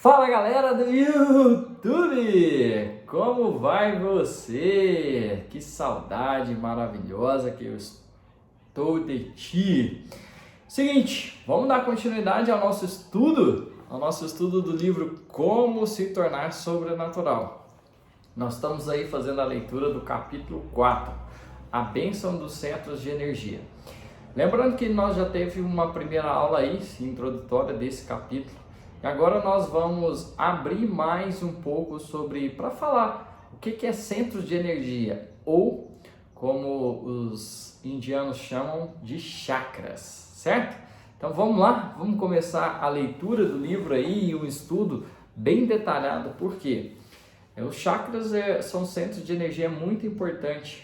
Fala galera do YouTube! Como vai você? Que saudade maravilhosa que eu estou de ti! Seguinte, vamos dar continuidade ao nosso estudo do livro Como se tornar sobrenatural. Nós estamos aí fazendo a leitura do capítulo 4, a bênção dos centros de energia. Lembrando que nós já teve uma primeira aula aí, introdutória desse capítulo. E agora nós vamos abrir mais um pouco para falar o que é centros de energia, ou como os indianos chamam de chakras, certo? Então vamos lá, vamos começar a leitura do livro aí e um estudo bem detalhado, porque os chakras são centros de energia muito importantes.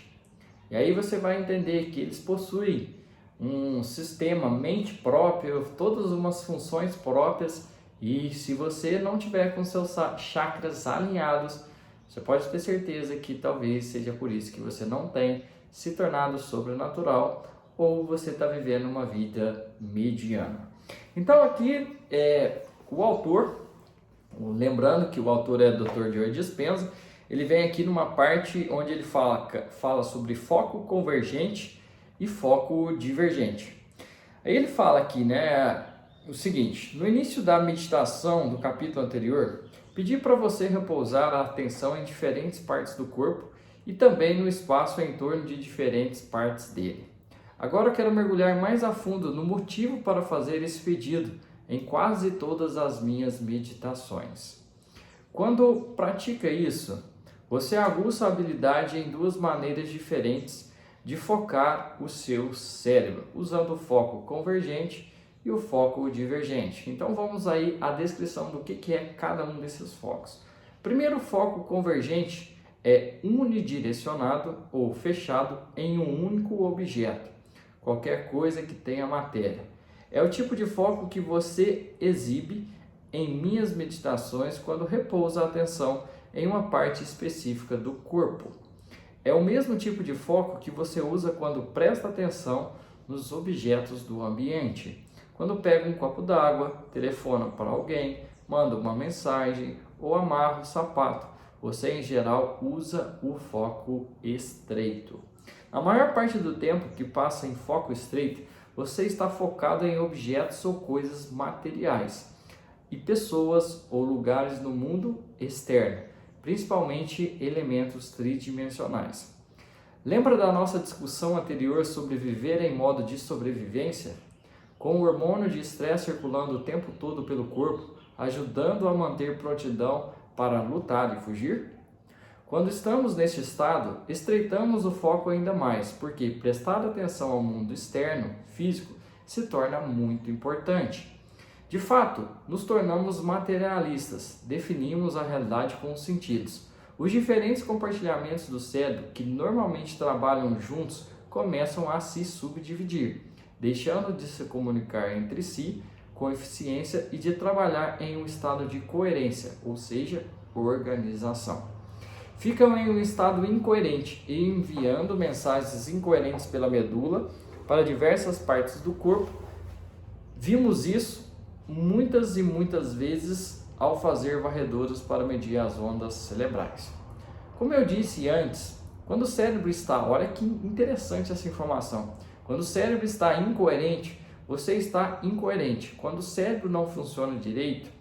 E aí você vai entender que eles possuem um sistema, mente própria, todas umas funções próprias. E se você não tiver com seus chakras alinhados, você pode ter certeza que talvez seja por isso que você não tem se tornado sobrenatural ou você está vivendo uma vida mediana. Então aqui o autor, lembrando que o autor é Dr. Joe Dispenza, ele vem aqui numa parte onde ele fala sobre foco convergente e foco divergente. Aí ele fala aqui, o seguinte: no início da meditação do capítulo anterior, pedi para você repousar a atenção em diferentes partes do corpo e também no espaço em torno de diferentes partes dele. Agora eu quero mergulhar mais a fundo no motivo para fazer esse pedido em quase todas as minhas meditações. Quando pratica isso, você aguça a habilidade em duas maneiras diferentes de focar o seu cérebro, usando o foco convergente e o foco divergente. Então vamos aí à descrição do que é cada um desses focos. Primeiro, o foco convergente é unidirecionado ou fechado em um único objeto, qualquer coisa que tenha matéria. É o tipo de foco que você exibe em minhas meditações quando repousa a atenção em uma parte específica do corpo. É o mesmo tipo de foco que você usa quando presta atenção nos objetos do ambiente. Quando pega um copo d'água, telefona para alguém, manda uma mensagem ou amarra o sapato, você em geral usa o foco estreito. A maior parte do tempo que passa em foco estreito, você está focado em objetos ou coisas materiais e pessoas ou lugares no mundo externo, principalmente elementos tridimensionais. Lembra da nossa discussão anterior sobre viver em modo de sobrevivência? Com o hormônio de estresse circulando o tempo todo pelo corpo, ajudando a manter prontidão para lutar e fugir? Quando estamos neste estado, estreitamos o foco ainda mais, porque prestar atenção ao mundo externo, físico, se torna muito importante. De fato, nos tornamos materialistas, definimos a realidade com os sentidos. Os diferentes compartilhamentos do cérebro, que normalmente trabalham juntos, começam a se subdividir, deixando de se comunicar entre si com eficiência e de trabalhar em um estado de coerência, ou seja, organização. Ficam em um estado incoerente e enviando mensagens incoerentes pela medula para diversas partes do corpo. Vimos isso muitas e muitas vezes ao fazer varreduras para medir as ondas cerebrais. Como eu disse antes, quando o cérebro está, olha que interessante essa informação, quando o cérebro está incoerente, você está incoerente. Quando o cérebro não funciona direito,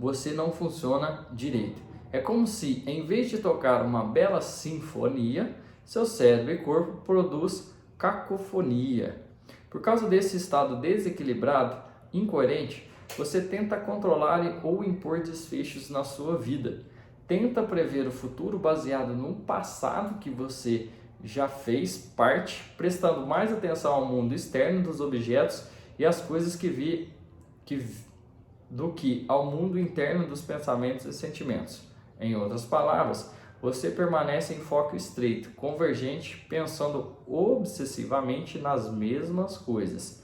você não funciona direito. É como se, em vez de tocar uma bela sinfonia, seu cérebro e corpo produz cacofonia. Por causa desse estado desequilibrado, incoerente, você tenta controlar ou impor desfechos na sua vida. Tenta prever o futuro baseado num passado que você já fez parte, prestando mais atenção ao mundo externo dos objetos e às coisas do que ao mundo interno dos pensamentos e sentimentos. Em outras palavras, você permanece em foco estreito, convergente, pensando obsessivamente nas mesmas coisas.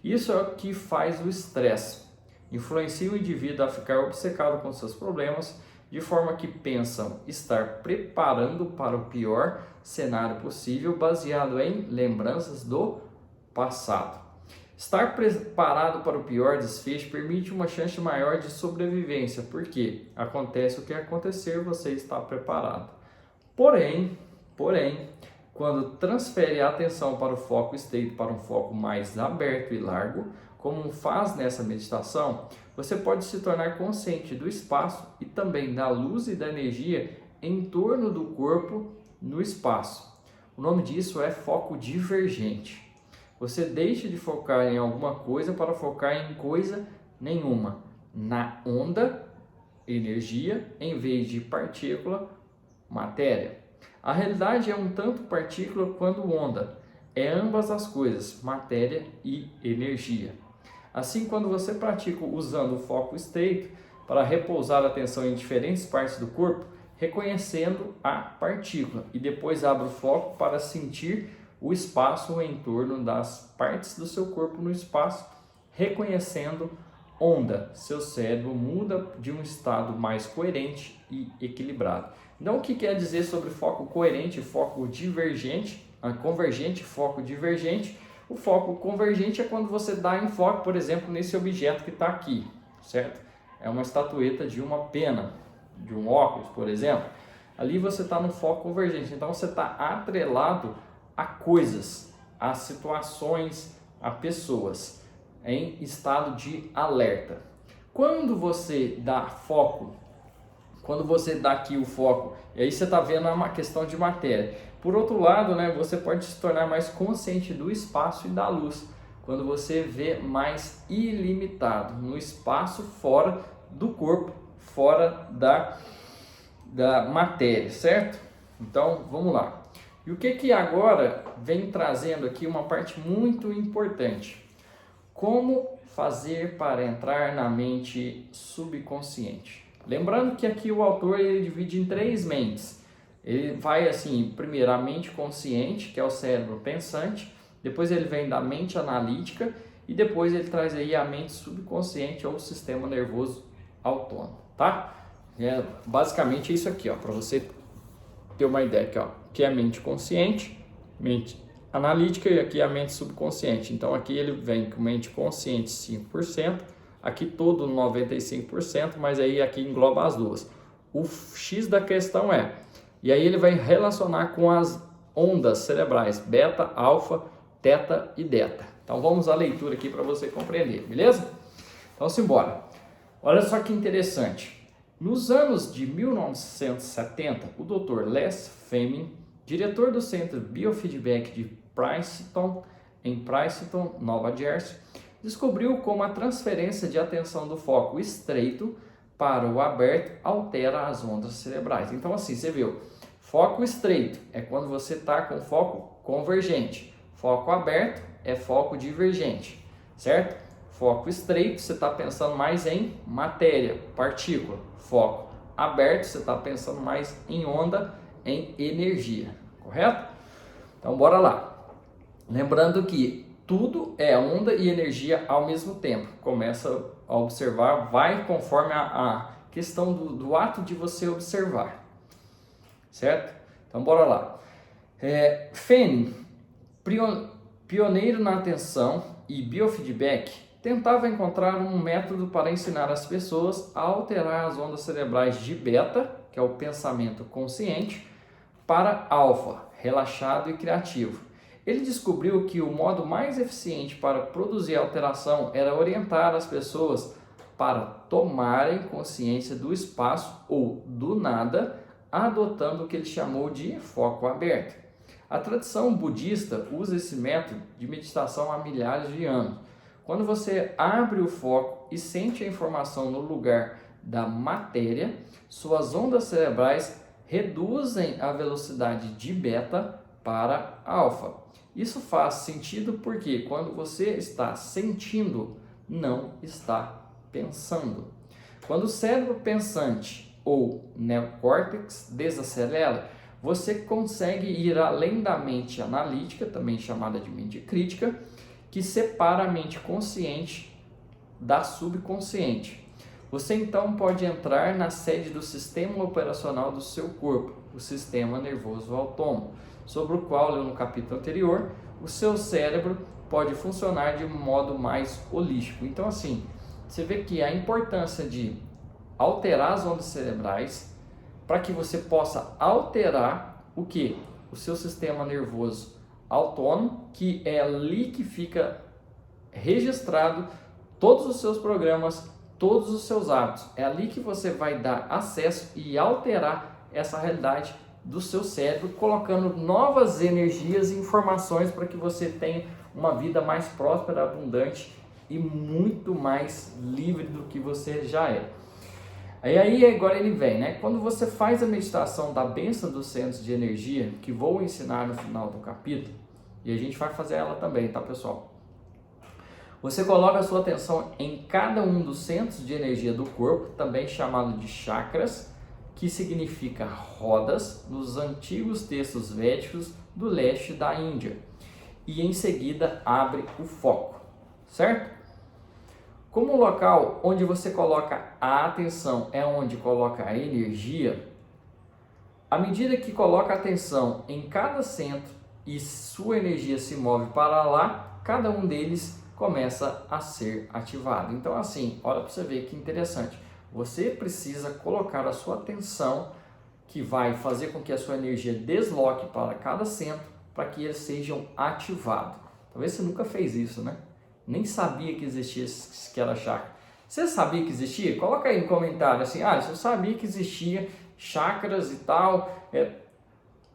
Isso é o que faz o estresse. Influencia o indivíduo a ficar obcecado com seus problemas, de forma que pensam estar preparando para o pior cenário possível, baseado em lembranças do passado. Estar preparado para o pior desfecho permite uma chance maior de sobrevivência, porque acontece o que acontecer, você está preparado. Porém, quando transfere a atenção para o foco estreito para um foco mais aberto e largo, como faz nessa meditação, você pode se tornar consciente do espaço e também da luz e da energia em torno do corpo no espaço. O nome disso é foco divergente. Você deixa de focar em alguma coisa para focar em coisa nenhuma, na onda, energia, em vez de partícula, matéria. A realidade é um tanto partícula quanto onda, é ambas as coisas, matéria e energia. Assim, quando você pratica usando o foco estreito para repousar a atenção em diferentes partes do corpo, reconhecendo a partícula, e depois abre o foco para sentir o espaço em torno das partes do seu corpo no espaço, reconhecendo onda. Seu cérebro muda de um estado mais coerente e equilibrado. Então, o que quer dizer sobre foco coerente, foco divergente, convergente, foco divergente? O foco convergente é quando você dá enfoque, por exemplo, nesse objeto que está aqui, certo? É uma estatueta de uma pena, de um óculos, por exemplo. Ali você está no foco convergente, então você está atrelado a coisas, a situações, a pessoas, em estado de alerta. Quando você dá foco, quando você dá aqui o foco, e aí você está vendo uma questão de matéria. Por outro lado, né, você pode se tornar mais consciente do espaço e da luz, quando você vê mais ilimitado no espaço fora do corpo, fora da matéria, certo? Então, vamos lá. E o que agora vem trazendo aqui uma parte muito importante? Como fazer para entrar na mente subconsciente? Lembrando que aqui o autor ele divide em 3 mentes. Ele vai assim, primeiro a mente consciente, que é o cérebro pensante, depois ele vem da mente analítica e depois ele traz aí a mente subconsciente ou o sistema nervoso autônomo, tá? Basicamente isso aqui, ó, para você ter uma ideia aqui, ó, que é a mente consciente, mente analítica e aqui a mente subconsciente. Então aqui ele vem com mente consciente 5%, aqui todo 95%, mas aí aqui engloba as duas. O X da questão é, e aí ele vai relacionar com as ondas cerebrais, beta, alfa, teta e delta. Então vamos à leitura aqui para você compreender, beleza? Então simbora. Olha só que interessante. Nos anos de 1970, o Dr. Les Fleming, diretor do Centro Biofeedback de Princeton, em Princeton, Nova Jersey, descobriu como a transferência de atenção do foco estreito para o aberto altera as ondas cerebrais. Então assim, você viu, foco estreito é quando você está com foco convergente, foco aberto é foco divergente, certo? Foco estreito, você está pensando mais em matéria, partícula. Foco aberto, você está pensando mais em onda, em energia, correto? Então, bora lá. Lembrando que tudo é onda e energia ao mesmo tempo. Começa a observar, vai conforme a questão do ato de você observar, certo? Então, bora lá. Fleming, pioneiro na atenção e biofeedback, tentava encontrar um método para ensinar as pessoas a alterar as ondas cerebrais de beta, que é o pensamento consciente, para alfa, relaxado e criativo. Ele descobriu que o modo mais eficiente para produzir alteração era orientar as pessoas para tomarem consciência do espaço ou do nada, adotando o que ele chamou de foco aberto. A tradição budista usa esse método de meditação há milhares de anos. Quando você abre o foco e sente a informação no lugar da matéria, suas ondas cerebrais reduzem a velocidade de beta para alfa. Isso faz sentido porque quando você está sentindo, não está pensando. Quando o cérebro pensante ou neocórtex desacelera, você consegue ir além da mente analítica, também chamada de mente crítica, que separa a mente consciente da subconsciente. Você então pode entrar na sede do sistema operacional do seu corpo, o sistema nervoso autônomo, sobre o qual, no capítulo anterior, o seu cérebro pode funcionar de um modo mais holístico. Então assim, você vê que a importância de alterar as ondas cerebrais para que você possa alterar o que? O seu sistema nervoso autônomo, que é ali que fica registrado todos os seus programas, todos os seus hábitos. É ali que você vai dar acesso e alterar essa realidade do seu cérebro, colocando novas energias e informações para que você tenha uma vida mais próspera, abundante e muito mais livre do que você já é. Aí agora ele vem, né? Quando você faz a meditação da bênção dos centros de energia, que vou ensinar no final do capítulo, e a gente vai fazer ela também, tá, pessoal? Você coloca a sua atenção em cada um dos centros de energia do corpo, também chamado de chakras, que significa rodas, nos antigos textos védicos do leste da Índia. E em seguida abre o foco, certo? Como o local onde você coloca a atenção é onde coloca a energia, à medida que coloca a atenção em cada centro e sua energia se move para lá, cada um deles começa a ser ativado. Então assim, olha para você ver que interessante. Você precisa colocar a sua atenção, que vai fazer com que a sua energia desloque para cada centro, para que eles sejam ativados. Talvez você nunca fez isso, né? Nem sabia que existia que era chakra. Você sabia que existia? Coloca aí no comentário assim, eu sabia que existia chakras e tal,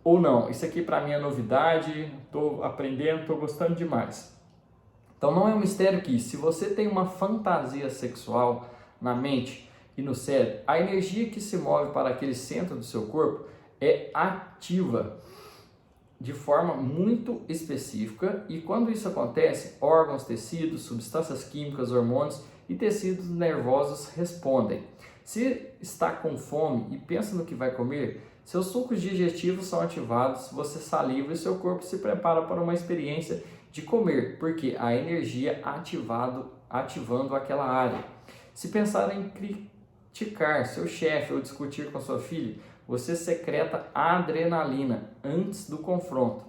ou não. Isso aqui para mim é novidade, estou aprendendo, estou gostando demais. Então não é um mistério que se você tem uma fantasia sexual na mente e no cérebro, a energia que se move para aquele centro do seu corpo é ativa de forma muito específica, e quando isso acontece, órgãos, tecidos, substâncias químicas, hormônios e tecidos nervosos respondem. Se está com fome e pensa no que vai comer, seus sucos digestivos são ativados, você saliva e seu corpo se prepara para uma experiência de comer, porque a energia ativando aquela área. Se pensar em criticar seu chefe ou discutir com sua filha, você secreta adrenalina antes do confronto.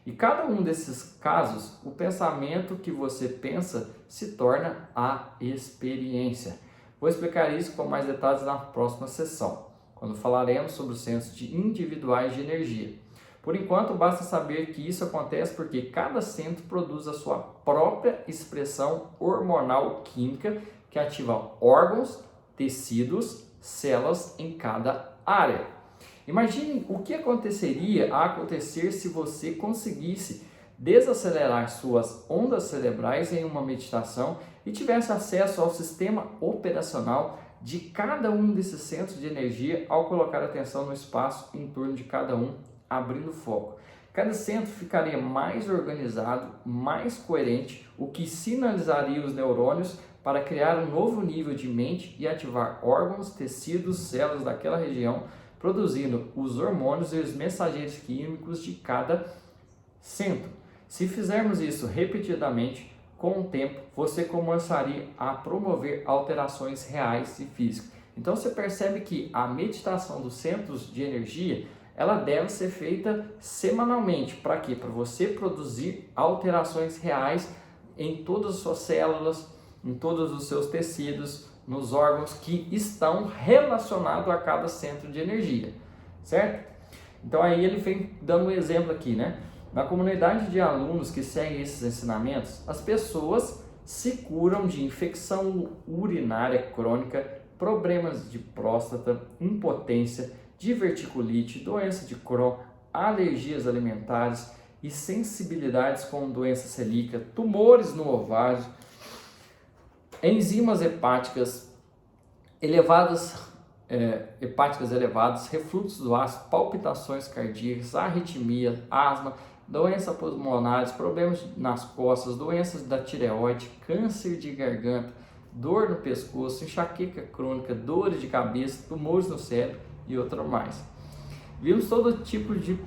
E cada um desses casos, o pensamento que você pensa se torna a experiência. Vou explicar isso com mais detalhes na próxima sessão, quando falaremos sobre os centros individuais de energia. Por enquanto, basta saber que isso acontece porque cada centro produz a sua própria expressão hormonal química que ativa órgãos, tecidos, células em cada área. Imagine o que aconteceria a acontecer se você conseguisse desacelerar suas ondas cerebrais em uma meditação e tivesse acesso ao sistema operacional de cada um desses centros de energia ao colocar atenção no espaço em torno de cada um, abrindo foco. Cada centro ficaria mais organizado, mais coerente, o que sinalizaria os neurônios para criar um novo nível de mente e ativar órgãos, tecidos, células daquela região, produzindo os hormônios e os mensageiros químicos de cada centro. Se fizermos isso repetidamente, com o tempo, você começaria a promover alterações reais e físicas. Então você percebe que a meditação dos centros de energia, ela deve ser feita semanalmente. Para quê? Para você produzir alterações reais em todas as suas células, em todos os seus tecidos, nos órgãos que estão relacionados a cada centro de energia, certo? Então aí ele vem dando um exemplo aqui, né? Na comunidade de alunos que seguem esses ensinamentos, as pessoas se curam de infecção urinária crônica, problemas de próstata, impotência, diverticulite, doença de Crohn, alergias alimentares e sensibilidades como doença celíaca, tumores no ovário, enzimas hepáticas elevadas, refluxo do ácido, palpitações cardíacas, arritmia, asma, doenças pulmonares, problemas nas costas, doenças da tireoide, câncer de garganta, dor no pescoço, enxaqueca crônica, dores de cabeça, tumores no cérebro e outro mais. Vimos todo tipo de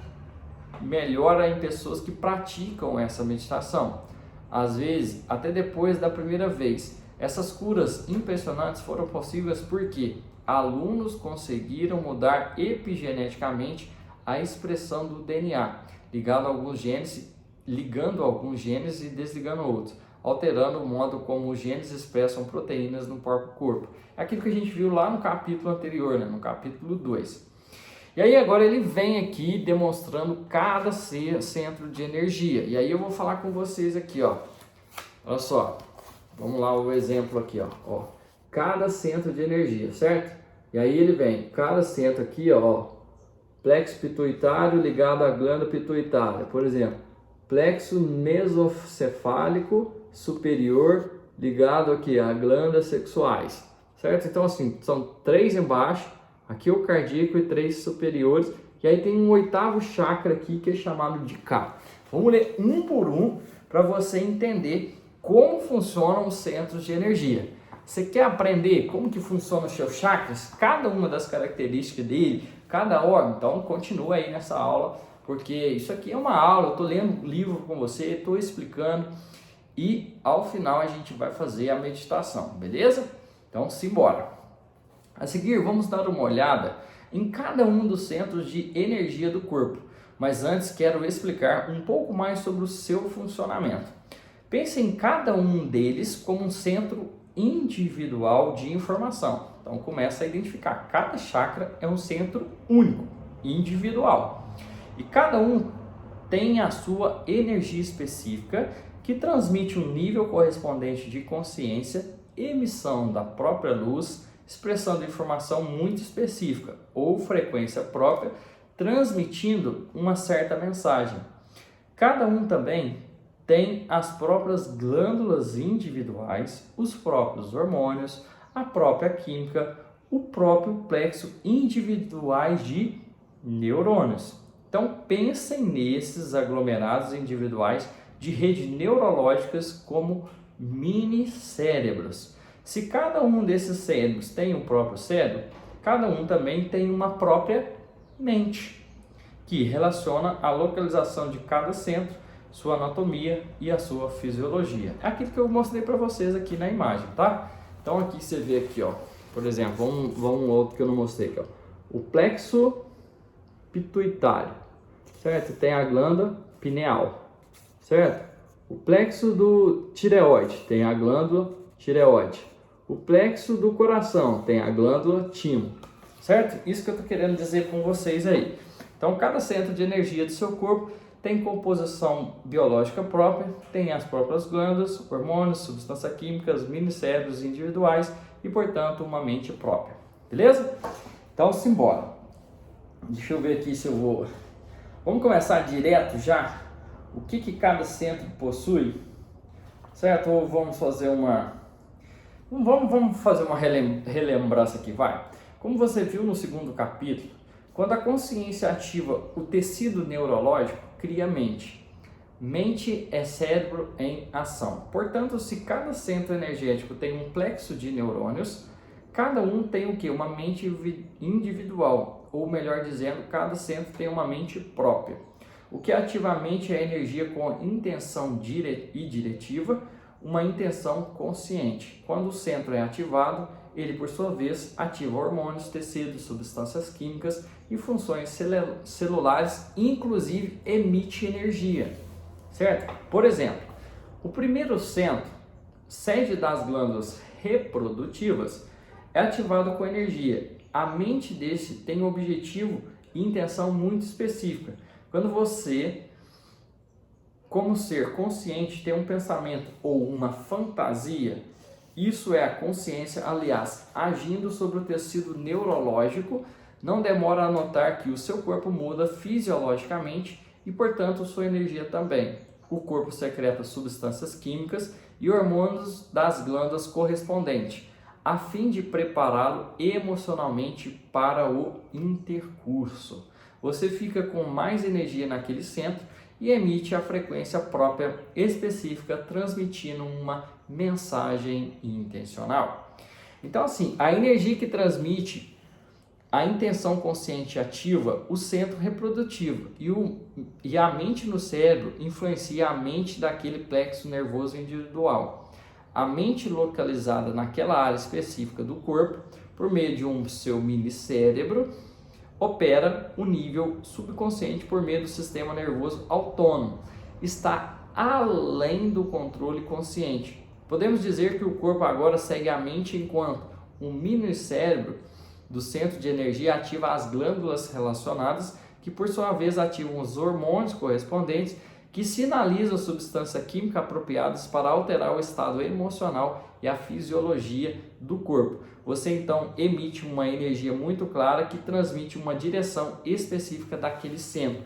melhora em pessoas que praticam essa meditação. Às vezes, até depois da primeira vez. Essas curas impressionantes foram possíveis porque alunos conseguiram mudar epigeneticamente a expressão do DNA, ligado a alguns genes ligando alguns genes e desligando outros, alterando o modo como os genes expressam proteínas no próprio corpo. É aquilo que a gente viu lá no capítulo anterior, né? No capítulo 2. E aí agora ele vem aqui demonstrando cada centro de energia. E aí eu vou falar com vocês aqui, ó. Olha só, vamos lá o exemplo aqui, ó. Cada centro de energia, certo? E aí ele vem, cada centro aqui, ó, plexo pituitário ligado à glândula pituitária, por exemplo, plexo mesocefálico superior ligado aqui a glândulas sexuais, certo? Então assim, são 3 embaixo, aqui o cardíaco e 3 superiores, e aí tem um 8º chakra aqui que é chamado de K. Vamos ler um por um para você entender como funcionam os centros de energia. Você quer aprender como que funcionam os seus chakras? Cada uma das características dele, cada órgão? Então continua aí nessa aula, porque isso aqui é uma aula, eu estou lendo um livro com você, estou explicando e ao final a gente vai fazer a meditação, beleza? Então simbora! A seguir vamos dar uma olhada em cada um dos centros de energia do corpo, mas antes quero explicar um pouco mais sobre o seu funcionamento. Pense em cada um deles como um centro individual de informação. Então começa a identificar, cada chakra é um centro único, individual. E cada um tem a sua energia específica que transmite um nível correspondente de consciência, emissão da própria luz, expressão de informação muito específica ou frequência própria, transmitindo uma certa mensagem. Cada um também tem as próprias glândulas individuais, os próprios hormônios, a própria química, o próprio plexo individuais de neurônios. Então pensem nesses aglomerados individuais de redes neurológicas como mini cérebros. Se cada um desses cérebros tem um próprio cérebro, cada um também tem uma própria mente, que relaciona a localização de cada centro, sua anatomia e a sua fisiologia. É aquilo que eu mostrei para vocês aqui na imagem, tá? Então aqui você vê aqui, ó, por exemplo, vamos um outro que eu não mostrei aqui, ó. O plexo pituitário, certo? Tem a glândula pineal, certo? O plexo do tireoide, tem a glândula tireoide. O plexo do coração, tem a glândula timo, certo? Isso que eu tô querendo dizer com vocês aí. Então cada centro de energia do seu corpo tem composição biológica própria, tem as próprias glândulas, hormônios, substâncias químicas, minicérebros individuais e, portanto, uma mente própria. Beleza? Então, simbora. Deixa eu ver aqui se eu vou... Vamos começar direto já? O que cada centro possui? Certo? Ou vamos fazer uma... Vamos fazer uma relembrança aqui, vai. Como você viu no 2º capítulo, quando a consciência ativa o tecido neurológico, cria mente. Mente é cérebro em ação. Portanto, se cada centro energético tem um plexo de neurônios, cada um tem o quê? Uma mente individual, ou melhor dizendo, cada centro tem uma mente própria. O que ativamente é energia com intenção e diretiva, uma intenção consciente. Quando o centro é ativado, ele por sua vez ativa hormônios, tecidos, substâncias químicas e funções celulares, inclusive emite energia, certo? Por exemplo, o primeiro centro, sede das glândulas reprodutivas, é ativado com energia. A mente desse tem um objetivo e intenção muito específica. Quando você, como ser consciente, tem um pensamento ou uma fantasia, isso é a consciência, aliás, agindo sobre o tecido neurológico, não demora a notar que o seu corpo muda fisiologicamente e, portanto, sua energia também. O corpo secreta substâncias químicas e hormônios das glândulas correspondentes, a fim de prepará-lo emocionalmente para o intercurso. Você fica com mais energia naquele centro e emite a frequência própria específica, transmitindo uma mensagem intencional. Então, assim, a energia que transmite a intenção consciente ativa o centro reprodutivo e a mente no cérebro influencia a mente daquele plexo nervoso individual. A mente localizada naquela área específica do corpo, por meio de um seu mini cérebro, opera o nível subconsciente por meio do sistema nervoso autônomo. está além do controle consciente. Podemos dizer que o corpo agora segue a mente enquanto um mini cérebro do centro de energia ativa as glândulas relacionadas, que por sua vez ativam os hormônios correspondentes, que sinalizam substâncias químicas apropriadas para alterar o estado emocional e a fisiologia do corpo. Você então emite uma energia muito clara que transmite uma direção específica daquele centro.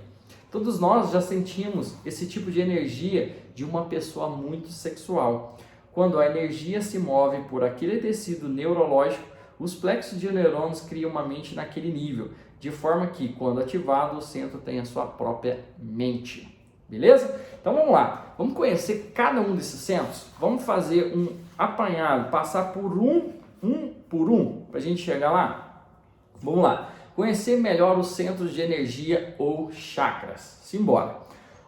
Todos nós já sentimos esse tipo de energia de uma pessoa muito sexual. Quando a energia se move por aquele tecido neurológico, os plexos de neurônios criam uma mente naquele nível, de forma que, quando ativado, o centro tem a sua própria mente. Beleza? Então vamos lá, vamos conhecer cada um desses centros, vamos fazer um apanhado, passar por um por um, para a gente chegar lá. Vamos lá, conhecer melhor os centros de energia ou chakras. Simbora!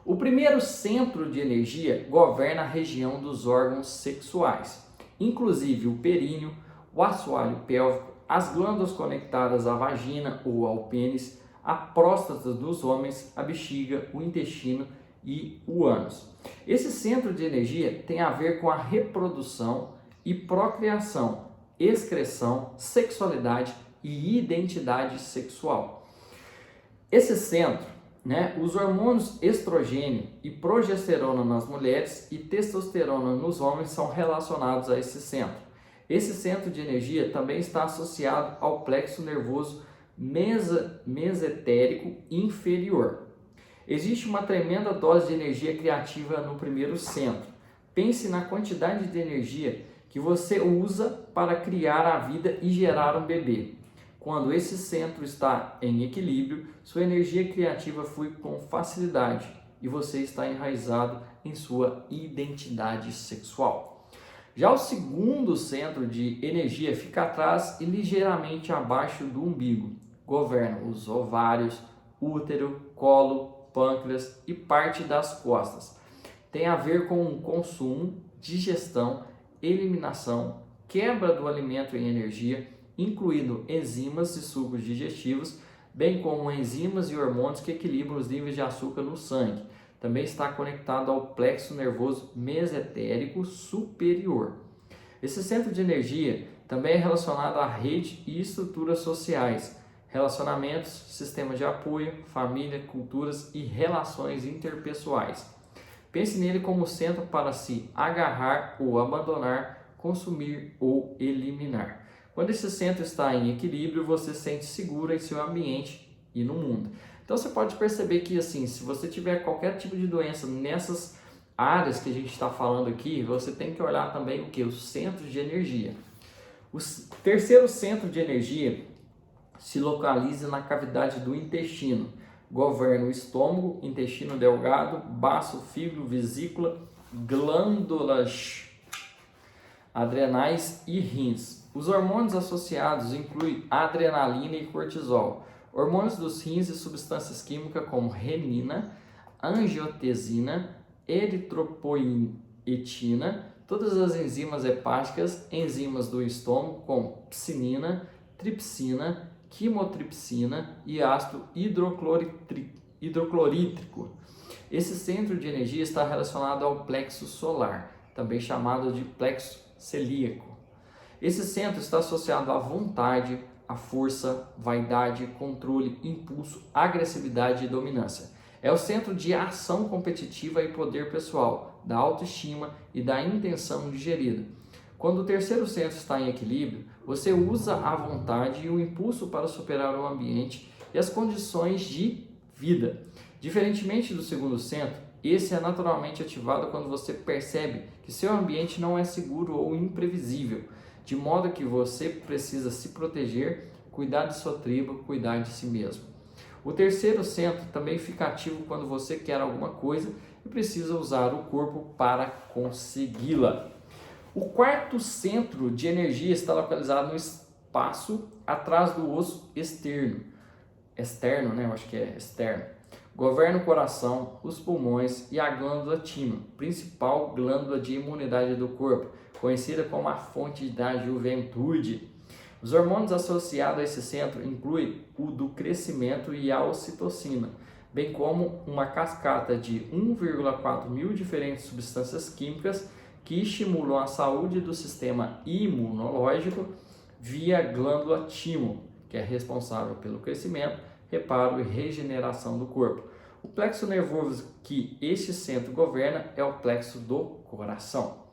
O primeiro centro de energia governa a região dos órgãos sexuais, inclusive o períneo, o assoalho pélvico, as glândulas conectadas à vagina ou ao pênis, a próstata dos homens, a bexiga, o intestino e o ânus. Esse centro de energia tem a ver com a reprodução e procriação, excreção, sexualidade e identidade sexual. Esse centro, os hormônios estrogênio e progesterona nas mulheres e testosterona nos homens são relacionados a esse centro. Esse centro de energia também está associado ao plexo nervoso mesentérico inferior. Existe uma tremenda dose de energia criativa no primeiro centro. Pense na quantidade de energia que você usa para criar a vida e gerar um bebê. Quando esse centro está em equilíbrio, sua energia criativa flui com facilidade e você está enraizado em sua identidade sexual. Já o segundo centro de energia fica atrás e ligeiramente abaixo do umbigo. Governa os ovários, útero, colo, pâncreas e parte das costas. Tem a ver com o consumo, digestão, eliminação, quebra do alimento em energia, incluindo enzimas e sucos digestivos, bem como enzimas e hormônios que equilibram os níveis de açúcar no sangue. Também está conectado ao plexo nervoso mesentérico superior. Esse centro de energia também é relacionado à rede e estruturas sociais, relacionamentos, sistema de apoio, família, culturas e relações interpessoais. Pense nele como centro para se agarrar ou abandonar, consumir ou eliminar. Quando esse centro está em equilíbrio, você se sente seguro em seu ambiente e no mundo. Então você pode perceber que assim, se você tiver qualquer tipo de doença nessas áreas que a gente está falando aqui, você tem que olhar também o que? Os centros de energia. O terceiro centro de energia se localiza na cavidade do intestino. Governa o estômago, intestino delgado, baço, fígado, vesícula, glândulas adrenais e rins. Os hormônios associados incluem adrenalina e cortisol. Hormônios dos rins e substâncias químicas como renina, angiotensina, eritropoietina, todas as enzimas hepáticas, enzimas do estômago como psinina, tripsina, quimotripsina e ácido hidroclorídrico. Esse centro de energia está relacionado ao plexo solar, também chamado de plexo celíaco. Esse centro está associado à vontade, à força, vaidade, controle, impulso, agressividade e dominância. É o centro de ação competitiva e poder pessoal, da autoestima e da intenção digerida. Quando o terceiro centro está em equilíbrio, você usa a vontade e o impulso para superar o ambiente e as condições de vida. Diferentemente do segundo centro, esse é naturalmente ativado quando você percebe que seu ambiente não é seguro ou imprevisível, de modo que você precisa se proteger, cuidar de sua tribo, cuidar de si mesmo. O terceiro centro também fica ativo quando você quer alguma coisa e precisa usar o corpo para consegui-la. O quarto centro de energia está localizado no espaço atrás do osso externo. Governa o coração, os pulmões e a glândula timo, principal glândula de imunidade do corpo, conhecida como a fonte da juventude. Os hormônios associados a esse centro incluem o do crescimento e a ocitocina, bem como uma cascata de 1,4 mil diferentes substâncias químicas que estimulam a saúde do sistema imunológico via glândula timo, que é responsável pelo crescimento, reparo e regeneração do corpo. O plexo nervoso que este centro governa é o plexo do coração.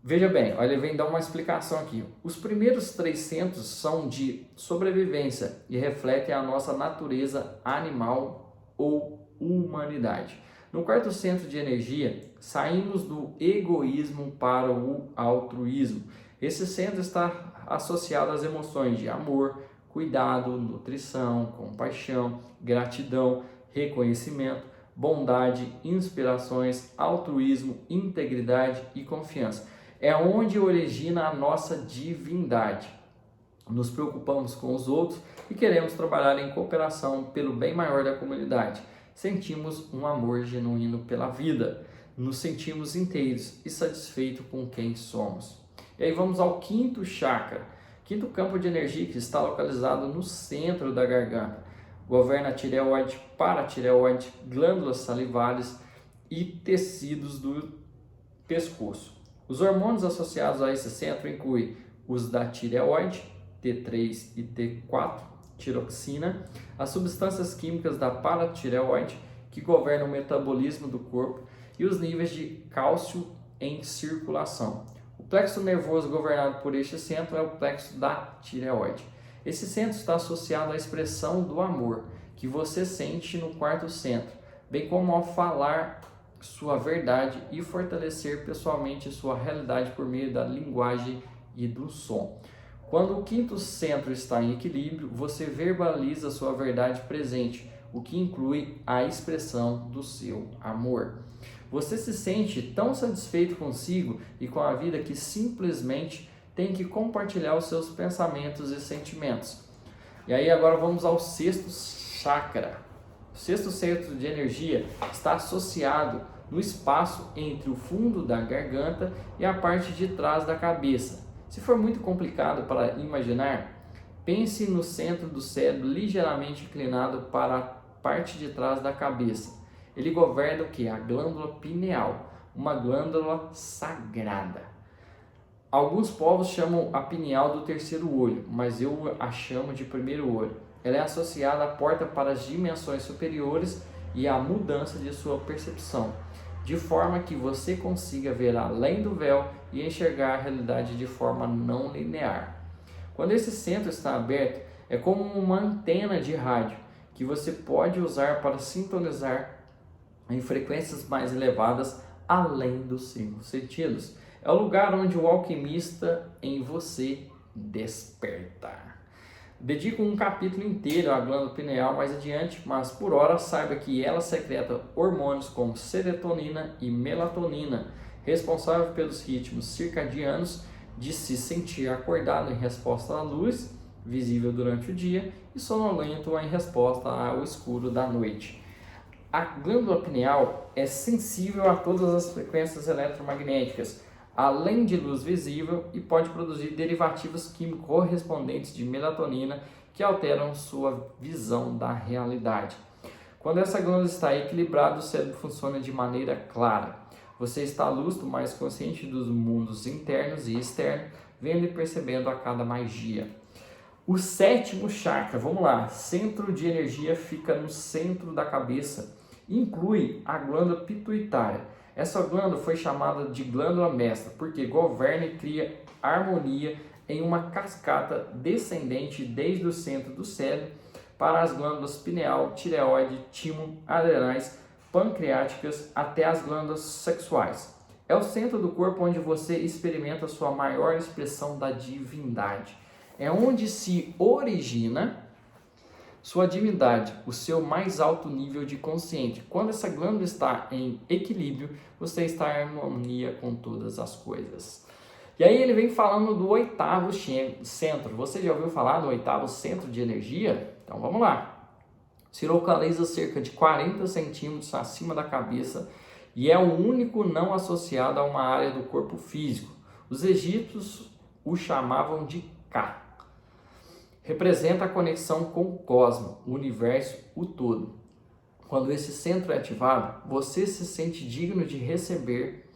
Veja bem, olha, ele vem dar uma explicação aqui. Os primeiros 3 centros são de sobrevivência e refletem a nossa natureza animal ou humanidade. No quarto centro de energia, saímos do egoísmo para o altruísmo. Esse centro está associado às emoções de amor, cuidado, nutrição, compaixão, gratidão, reconhecimento, bondade, inspirações, altruísmo, integridade e confiança. É onde origina a nossa divindade. Nos preocupamos com os outros e queremos trabalhar em cooperação pelo bem maior da comunidade. Sentimos um amor genuíno pela vida. Nos sentimos inteiros e satisfeitos com quem somos. E aí vamos ao quinto chakra. Quinto campo de energia que está localizado no centro da garganta. Governa a tireoide, paratireoide, glândulas salivares e tecidos do pescoço. Os hormônios associados a esse centro incluem os da tireoide, T3 e T4, tiroxina, as substâncias químicas da paratireoide, que governam o metabolismo do corpo, e os níveis de cálcio em circulação. O plexo nervoso governado por este centro é o plexo da tireoide. Esse centro está associado à expressão do amor, que você sente no quarto centro, bem como ao falar sua verdade e fortalecer pessoalmente sua realidade por meio da linguagem e do som. Quando o quinto centro está em equilíbrio, você verbaliza sua verdade presente, o que inclui a expressão do seu amor. Você se sente tão satisfeito consigo e com a vida que simplesmente tem que compartilhar os seus pensamentos e sentimentos. E aí agora vamos ao sexto chakra. O sexto centro de energia está associado no espaço entre o fundo da garganta e a parte de trás da cabeça. Se for muito complicado para imaginar, pense no centro do cérebro ligeiramente inclinado para a parte de trás da cabeça. Ele governa o que? A glândula pineal, uma glândula sagrada. Alguns povos chamam a pineal do terceiro olho, mas eu a chamo de primeiro olho. Ela é associada à porta para as dimensões superiores e à mudança de sua percepção, de forma que você consiga ver além do véu e enxergar a realidade de forma não linear. Quando esse centro está aberto, é como uma antena de rádio que você pode usar para sintonizar em frequências mais elevadas além dos 5 sentidos. É o lugar onde o alquimista em você desperta. Dedico um capítulo inteiro à glândula pineal mais adiante, mas por hora saiba que ela secreta hormônios como serotonina e melatonina, responsável pelos ritmos circadianos de se sentir acordado em resposta à luz visível durante o dia e sonolento em resposta ao escuro da noite. A glândula pineal é sensível a todas as frequências eletromagnéticas, além de luz visível, e pode produzir derivativos químicos correspondentes de melatonina que alteram sua visão da realidade. Quando essa glândula está equilibrada, o cérebro funciona de maneira clara. Você está lúcido, mais consciente dos mundos internos e externos, vendo e percebendo a cada magia. O sétimo chakra, vamos lá, centro de energia fica no centro da cabeça, inclui a glândula pituitária. Essa glândula foi chamada de glândula mestra porque governa e cria harmonia em uma cascata descendente desde o centro do cérebro para as glândulas pineal, tireoide, timo, adrenais, pancreáticas até as glândulas sexuais. É o centro do corpo onde você experimenta sua maior expressão da divindade. É onde se origina sua divindade, o seu mais alto nível de consciente. Quando essa glândula está em equilíbrio, você está em harmonia com todas as coisas. E aí ele vem falando do oitavo centro. Você já ouviu falar do oitavo centro de energia? Então vamos lá. Se localiza cerca de 40 centímetros acima da cabeça e é o único não associado a uma área do corpo físico. Os egípcios o chamavam de Ka. Representa a conexão com o cosmos, o universo, o todo. quando esse centro é ativado, você se sente digno de receber,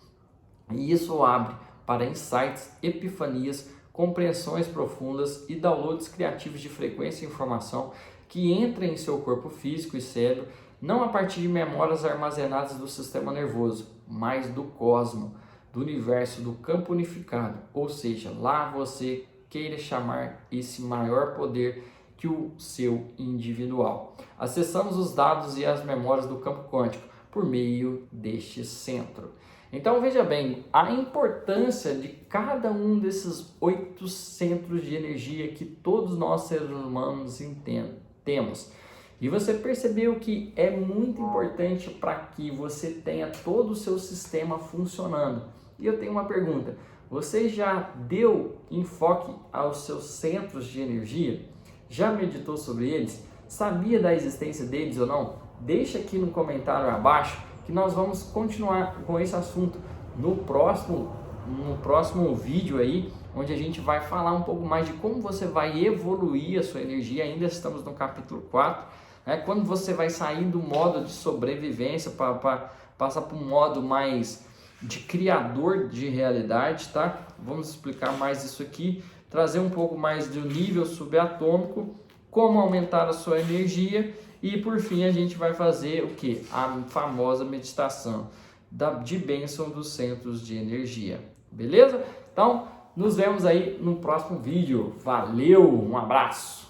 e isso abre para insights, epifanias, compreensões profundas e downloads criativos de frequência e informação que entram em seu corpo físico e cérebro, não a partir de memórias armazenadas do sistema nervoso, mas do cosmos, do universo, do campo unificado, ou seja, lá você queira chamar esse maior poder que o seu individual. Acessamos os dados e as memórias do campo quântico por meio deste centro. Então veja bem, a importância de cada um desses 8 centros de energia que todos nós seres humanos temos. E você percebeu que é muito importante para que você tenha todo o seu sistema funcionando. E eu tenho uma pergunta, você já deu enfoque aos seus centros de energia? Já meditou sobre eles? Sabia da existência deles ou não? Deixa aqui no comentário abaixo que nós vamos continuar com esse assunto no próximo vídeo aí, onde a gente vai falar um pouco mais de como você vai evoluir a sua energia. Ainda estamos no capítulo 4, né? Quando você vai sair do modo de sobrevivência para passar para um modo mais de criador de realidade, tá? Vamos explicar mais isso aqui, trazer um pouco mais do nível subatômico, como aumentar a sua energia e por fim a gente vai fazer o que? A famosa meditação de bênção dos centros de energia, beleza? Então, nos vemos aí no próximo vídeo. Valeu, um abraço!